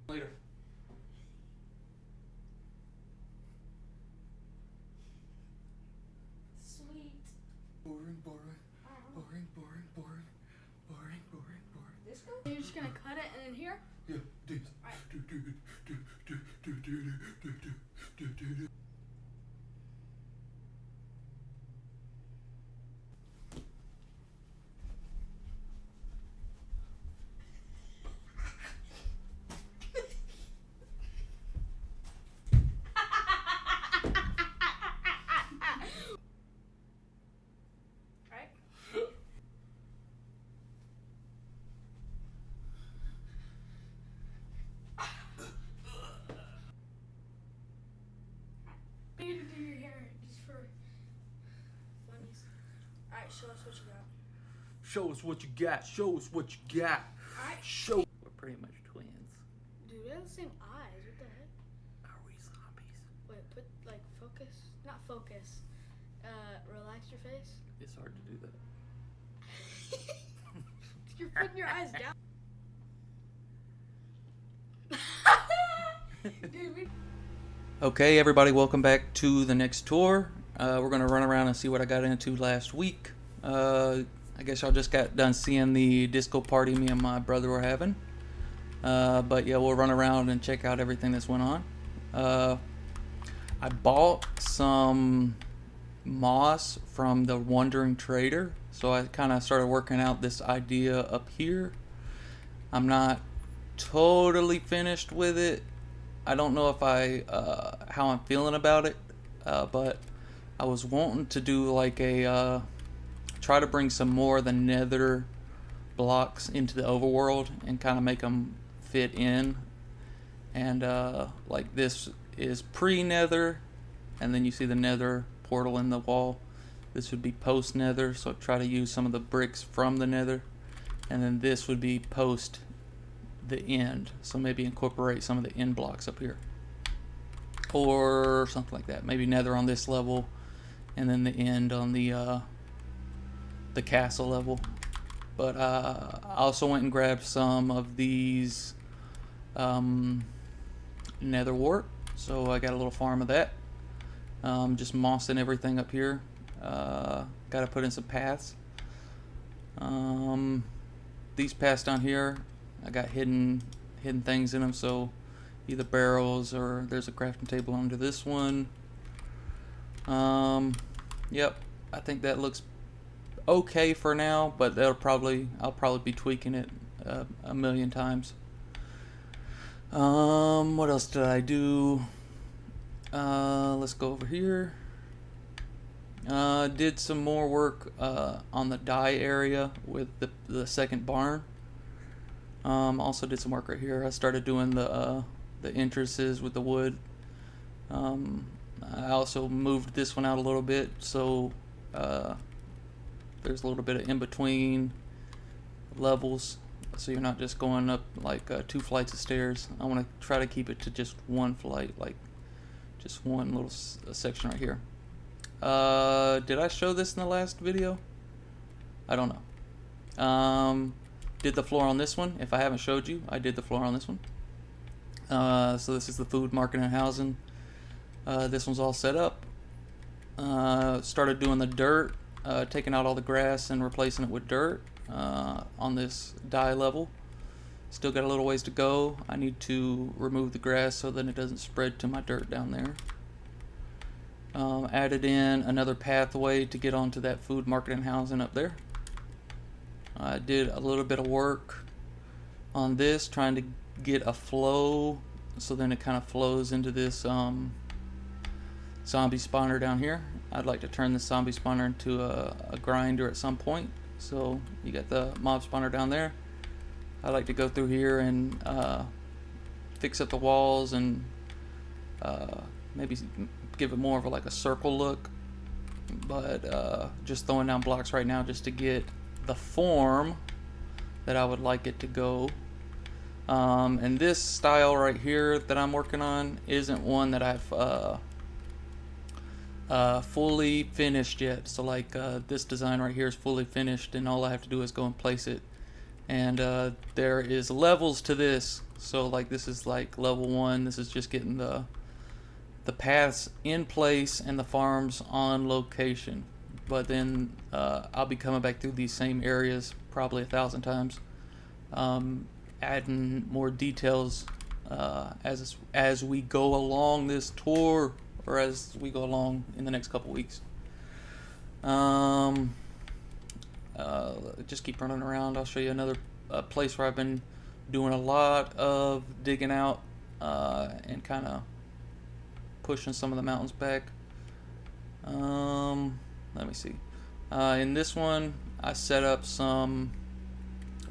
Later. Sweet. Boring. This go? You're just gonna cut it and then here? Yeah, this. Alright. You need to do your hair just for funnies. Alright, show us what you got. Show us what you got. Show us what you got. Alright. Show. We're pretty much twins. Dude, we have the same eyes. What the heck? Are we zombies? Wait, put like focus. Not focus. Relax your face. It's hard to do that. You're putting your eyes down. Dude, we. Okay, everybody, welcome back to the next tour. We're going to run around and see what I got into last week. I guess y'all just got done seeing the disco party me and my brother were having. But yeah, we'll run around and check out everything that's went on. I bought some moss from the Wandering Trader, so I kind of started working out this idea up here. I'm not totally finished with it. I don't know if how I'm feeling about it, but I was wanting to do like try to bring some more of the nether blocks into the overworld and kind of make them fit in. And like this is pre-nether, and then you see the nether portal in the wall. This would be post-nether, so try to use some of the bricks from the nether. And then this would be post the end, so maybe incorporate some of the end blocks up here or something like that. Maybe nether on this level and then the end on the castle level. But I also went and grabbed some of these nether wart, so I got a little farm of that. Just mossing everything up here. Got to put in some paths. These paths down here, I got hidden things in them, so either barrels or there's a crafting table under this one. Yep, I think that looks okay for now, but I'll probably be tweaking it a million times. What else did I do? Let's go over here. Did some more work on the dye area with the second barn. Also did some work right here. I started doing the entrances with the wood. I also moved this one out a little bit, so there's a little bit of in between levels, so you're not just going up like 2 flights of stairs. I want to try to keep it to just one flight, like just one little section right here. Did I show this in the last video? I don't know. Did the floor on this one. If I haven't showed you, I did the floor on this one. So this is the food market and housing. This one's all set up. Started doing the dirt, taking out all the grass and replacing it with dirt on this dye level. Still got a little ways to go. I need to remove the grass so that it doesn't spread to my dirt down there. Added in another pathway to get onto that food market and housing up there. I did a little bit of work on this, trying to get a flow, so then it kind of flows into this zombie spawner down here. I'd like to turn this zombie spawner into a grinder at some point. So you got the mob spawner down there. I like to go through here and fix up the walls and maybe give it more of like a circle look, but just throwing down blocks right now just to get the form that I would like it to go. And this style right here that I'm working on isn't one that I've fully finished yet. So like this design right here is fully finished, and all I have to do is go and place it And there is levels to this. So like this is like level 1. This is just getting the paths in place and the farms on location. But then I'll be coming back through these same areas probably 1,000 times, adding more details as we go along this tour, or as we go along in the next couple weeks. Just keep running around. I'll show you another place where I've been doing a lot of digging out and kind of pushing some of the mountains back. Let me see. In this one, I set up some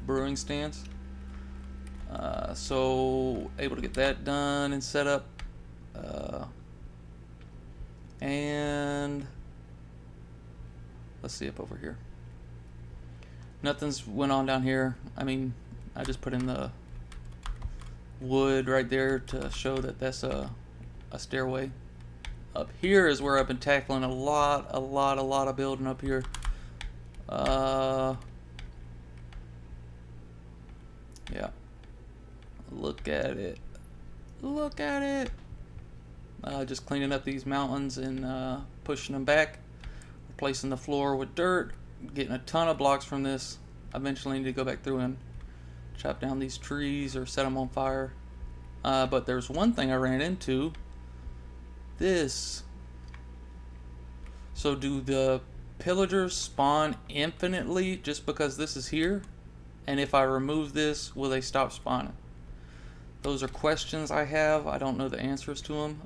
brewing stands. So able to get that done and set up. And let's see up over here. Nothing's went on down here. I mean, I just put in the wood right there to show that that's a stairway. Up here is where I've been tackling a lot of building up here. Yeah. Look at it. Look at it. Just cleaning up these mountains and pushing them back. Replacing the floor with dirt. Getting a ton of blocks from this. Eventually need to go back through and chop down these trees or set them on fire. But there's one thing I ran into. This. So do the pillagers spawn infinitely just because this is here? And if I remove this, will they stop spawning? Those are questions I have. I don't know the answers to them.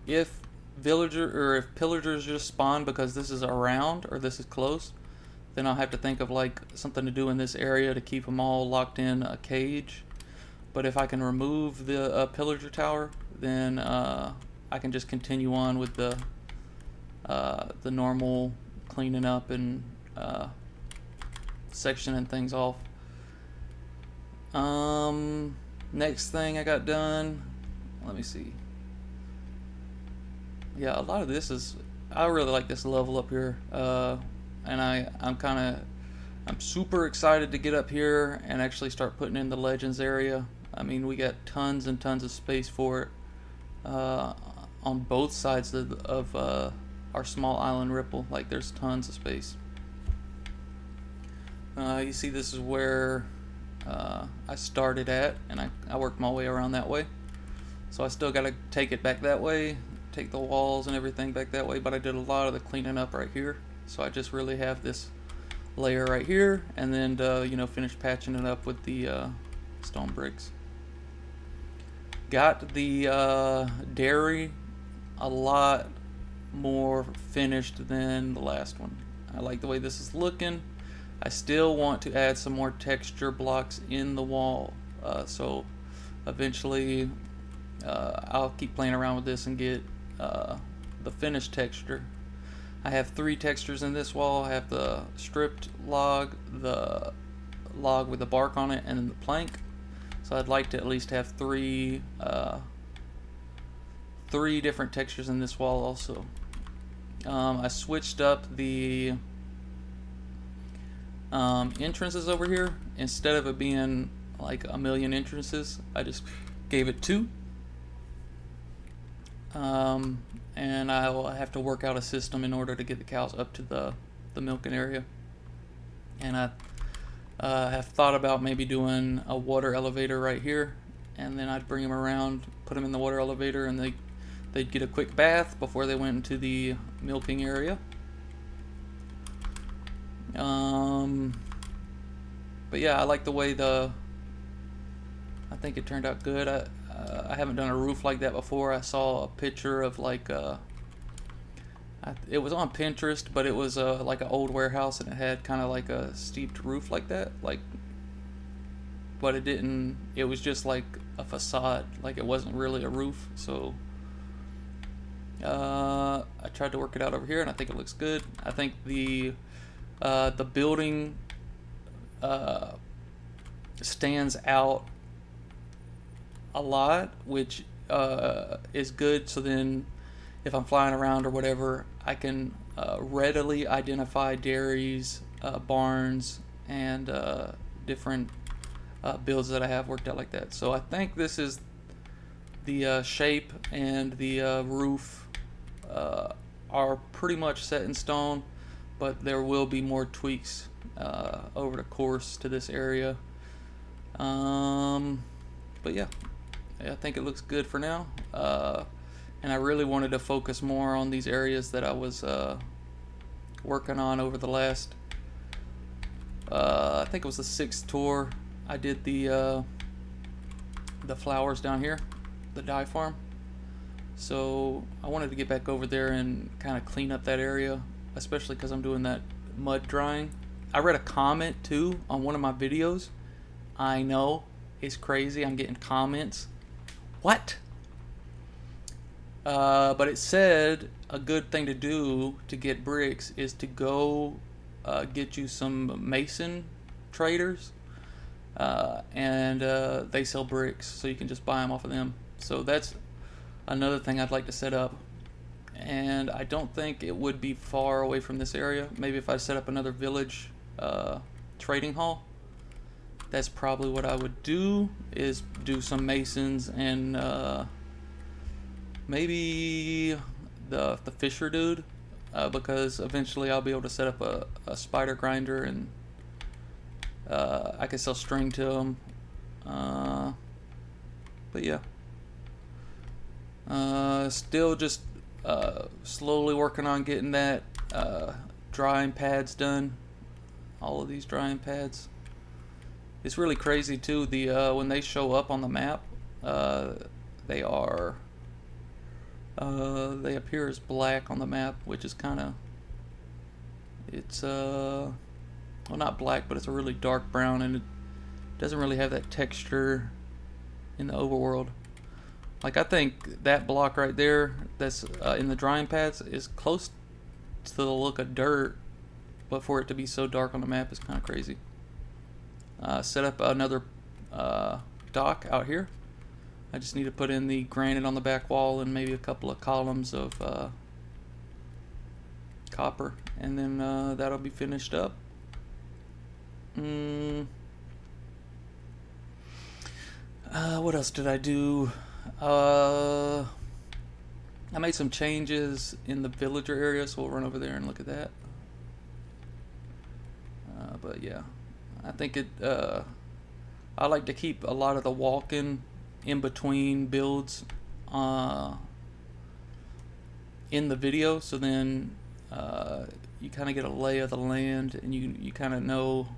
If pillagers just spawn because this is around or this is close, then I'll have to think of like something to do in this area to keep them all locked in a cage. But if I can remove the pillager tower, then I can just continue on with the normal cleaning up and sectioning things off. Next thing I got done, let me see. Yeah, a lot of this is, I really like this level up here, and I'm super excited to get up here and actually start putting in the Legends area. I mean, we got tons and tons of space for it on both sides of our small island ripple. Like, there's tons of space. You see, this is where I started at, and I worked my way around that way. So I still got to take it back that way, take the walls and everything back that way, but I did a lot of the cleaning up right here. So I just really have this layer right here, and then finish patching it up with the stone bricks. Got the dairy a lot more finished than the last one. I like the way this is looking. I still want to add some more texture blocks in the wall, so eventually I'll keep playing around with this and get the finished texture. I have 3 textures in this wall. I have the stripped log, the log with the bark on it, and then the plank. So I'd like to at least have 3 different textures in this wall also. I switched up the entrances over here. Instead of it being like a million entrances, I just gave it 2. And I will have to work out a system in order to get the cows up to the milking area. And I have thought about maybe doing a water elevator right here, and then I'd bring them around, put them in the water elevator, and they'd get a quick bath before they went into the milking area. But yeah, I like the way I think it turned out good. I haven't done a roof like that before. I saw a picture of like it was on Pinterest, but it was like an old warehouse, and it had kind of like a steeped roof like that, but it didn't. It was just like a facade, like it wasn't really a roof. So I tried to work it out over here, and I think it looks good. I think the building stands out a lot, which is good. So then if I'm flying around or whatever, I can readily identify dairies, barns, and different builds that I have worked out like that. So I think this is the shape and the roof are pretty much set in stone, but there will be more tweaks over the course to this area. But yeah, I think it looks good for now. And I really wanted to focus more on these areas that I was working on over the last, I think it was the 6th tour. I did the flowers down here, the dye farm. So I wanted to get back over there and kind of clean up that area, especially because I'm doing that mud drying. I read a comment too on one of my videos. I know, it's crazy. I'm getting comments. What? But it said a good thing to do to get bricks is to go get you some mason traders, and they sell bricks, so you can just buy them off of them. So that's another thing I'd like to set up. And I don't think it would be far away from this area. Maybe if I set up another village trading hall, that's probably what I would do, is do some masons and maybe the fisher dude, because eventually I'll be able to set up a spider grinder, and I can sell string to them. But yeah, still just slowly working on getting that drying pads done. All of these drying pads. It's really crazy too. The when they show up on the map, they are they appear as black on the map, which is kind of, it's well, not black, but it's a really dark brown, and it doesn't really have that texture in the overworld. Like, I think that block right there that's in the drying pads is close to the look of dirt, but for it to be so dark on the map is kind of crazy. Set up another dock out here. I just need to put in the granite on the back wall and maybe a couple of columns of copper, and then that'll be finished up. What else did I do? I made some changes in the villager area, so we'll run over there and look at that. But yeah, I think it. I like to keep a lot of the walking in between builds in the video, so then you kind of get a lay of the land, and you kind of know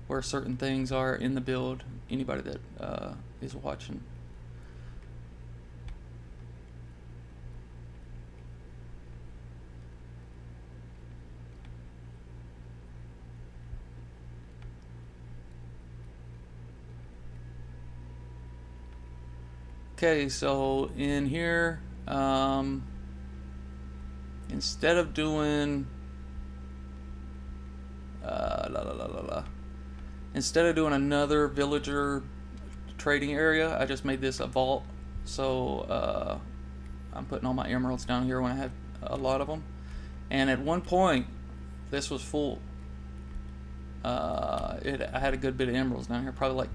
where certain things are in the build. Anybody that is watching. Okay, so in here, instead of doing instead of doing another villager trading area, I just made this a vault. So I'm putting all my emeralds down here when I have a lot of them. And at one point, this was full. I had a good bit of emeralds down here, probably like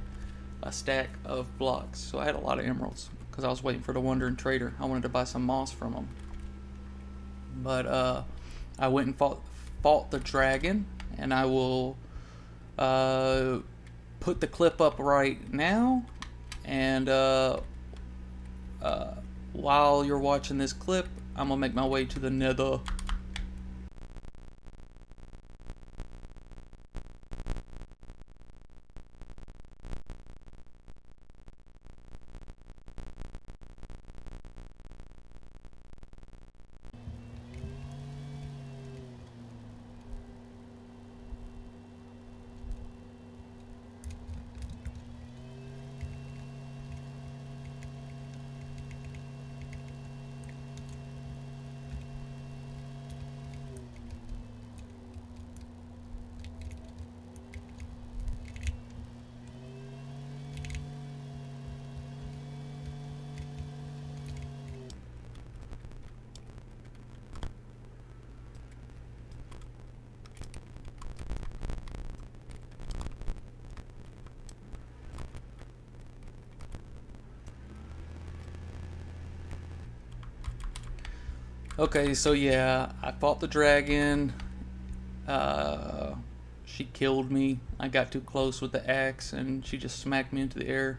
a stack of blocks. So I had a lot of emeralds because I was waiting for the wandering trader. I wanted to buy some moss from him. But I went and fought the dragon, and I will put the clip up right now. And while you're watching this clip, I'm gonna make my way to the nether. Okay, so yeah, I fought the dragon. Uh, she killed me. I got too close with the axe, and she just smacked me into the air.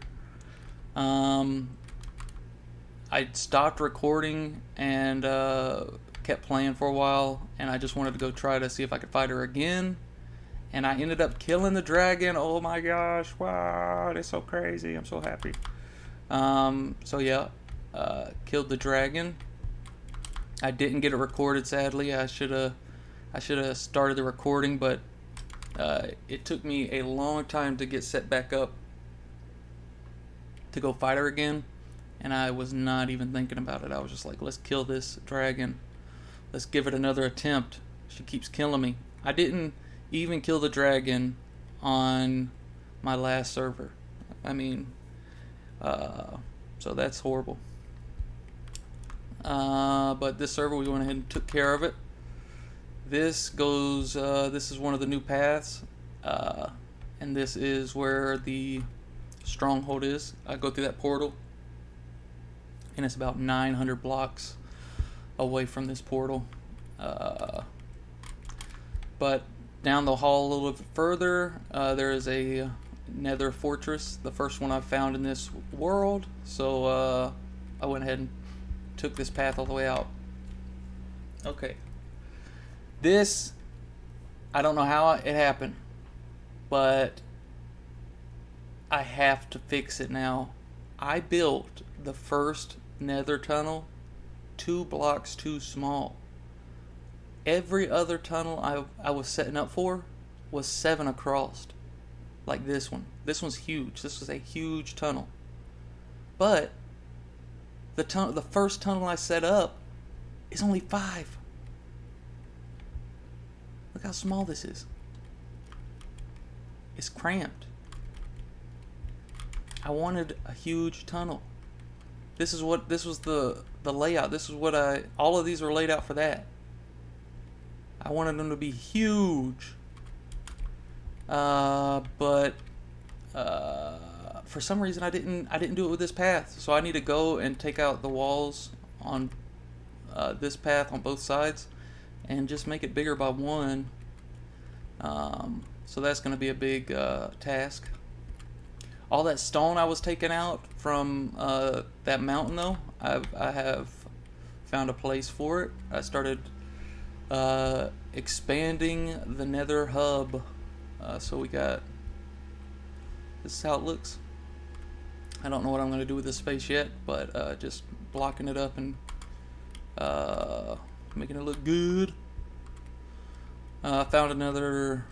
Um, I stopped recording and kept playing for a while, and I just wanted to go try to see if I could fight her again. And I ended up killing the dragon. Oh my gosh! Wow, that's so crazy. I'm so happy. So yeah, killed the dragon. I didn't get it recorded, sadly. I should have started the recording, but it took me a long time to get set back up to go fight her again, and I was not even thinking about it. I was just like, let's kill this dragon. Let's give it another attempt. She keeps killing me. I didn't even kill the dragon on my last server. I mean, so that's horrible. But this server, we went ahead and took care of it. This goes. This is one of the new paths, and this is where the stronghold is. I go through that portal, and it's about 900 blocks away from this portal. But down the hall a little bit further, there is a nether fortress, the first one I've found in this world. So I went ahead and took this path all the way out. Okay. This, I don't know how it happened, but I have to fix it now. I built the first nether tunnel 2 blocks too small. Every other tunnel I was setting up for was 7 across, like this one. This one's huge. This was a huge tunnel. But the first tunnel I set up is only 5. Look how small this is. It's cramped. I wanted a huge tunnel. This was the layout. This is what all of these were laid out for that. I wanted them to be huge. But for some reason I didn't do it with this path. So I need to go and take out the walls on this path on both sides and just make it bigger by 1. So that's going to be a big task. All that stone I was taking out from that mountain, though, I have found a place for it. I started expanding the nether hub. So we got, this is how it looks. I don't know what I'm going to do with this space yet, but just blocking it up and making it look good. I found another,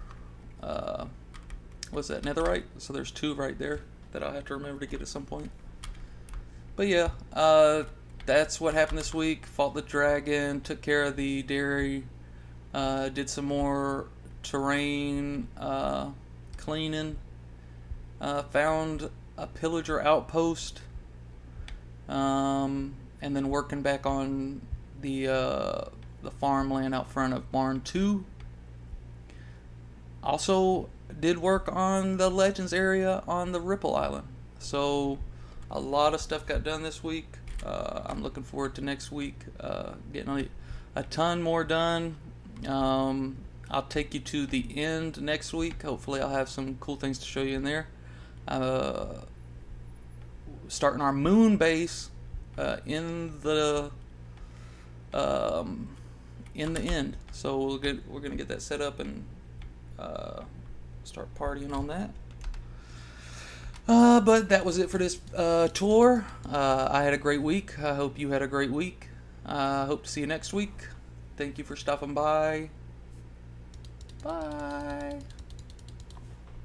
what's that, netherite? So there's 2 right there that I'll have to remember to get at some point. But yeah, that's what happened this week. Fought the dragon, took care of the dairy, did some more terrain cleaning, found a pillager outpost, and then working back on the farmland out front of Barn 2. Also did work on the Legends area on the Ripple Island. So a lot of stuff got done this week. I'm looking forward to next week, getting a ton more done. I'll take you to the end next week. Hopefully I'll have some cool things to show you in there. Starting our moon base in the end. So we're gonna get that set up and start partying on that. But that was it for this tour. I had a great week. I hope you had a great week. Hope to see you next week. Thank you for stopping by. Bye.